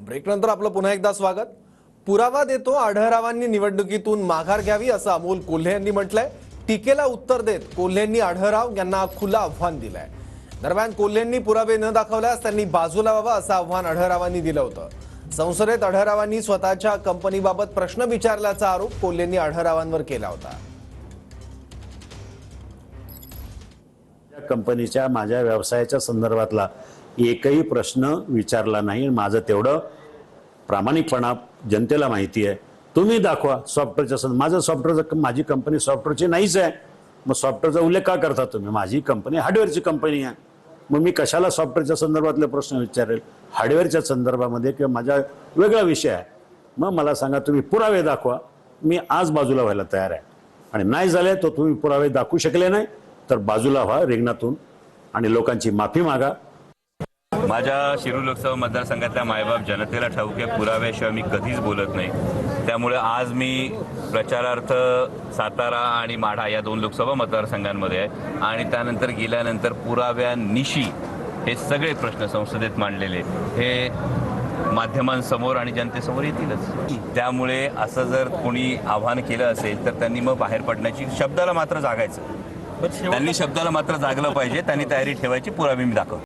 ब्रेकनंतर आपलं पुन्हा एकदा स्वागत। पुरावा देतो आढळरावांनी निवडणुकीतून माघार घ्यावी असं अमोल कोल्हे यांनी म्हटलंय। टीकेला उत्तर देत कोल्हेंनी आढळराव यांना खुलं आव्हान दिलंय। दरम्यान कोल्हेंनी पुरावे न दाखवल्यास त्यांनी बाजूला व्हावं असं आव्हान आढळरावांनी दिलं होतं। संसदेत आढळरावांनी स्वतःच्या कंपनीबाबत प्रश्न विचारल्याचा आरोप कोल्हेंनी आढळरावांवर केला होता। कंपनीच्या माझ्या व्यवसायाच्या संदर्भातला एकही प्रश्न विचारला नाही। माझं तेवढं प्रामाणिकपणा जनतेला माहिती आहे। तुम्ही दाखवा सॉफ्टवेअरच्या माझं सॉफ्टवेअरचं माझी कंपनी सॉफ्टवेअरची नाहीच आहे। मग सॉफ्टवेअरचा उल्लेख का करता तुम्ही? माझी कंपनी हार्डवेअरची कंपनी आहे। मग मी कशाला सॉफ्टवेअरच्या संदर्भातले प्रश्न विचारेल? हार्डवेअरच्या संदर्भामध्ये किंवा माझा वेगळा विषय आहे। मग मला सांगा तुम्ही पुरावे दाखवा, मी आज बाजूला व्हायला तयार आहे। आणि नाही झाले तर तुम्ही पुरावे दाखवू शकले नाही तर बाजूला व्हा रिंगणातून आणि लोकांची माफी मागा। माझ्या शिरूर लोकसभा मतदारसंघातल्या मायबाप जनतेला ठाऊक आहे, पुराव्याशिवाय मी कधीच बोलत नाही। त्यामुळे आज मी प्रचारार्थ सातारा आणि माढा या 2 लोकसभा मतदारसंघांमध्ये आहे आणि त्यानंतर गेल्यानंतर पुराव्यानिशी हे सगळे प्रश्न संसदेत मांडलेले हे माध्यमांसमोर आणि जनतेसमोर येतीलच। त्यामुळे असं जर कोणी आव्हान केलं असेल तर त्यांनी मग बाहेर पडण्याची शब्दाला मात्र जागायचं, त्यांनी शब्दाला मात्र जागलं पाहिजे, त्यांनी तयारी ठेवायची, पुरावे मी दाखवतो।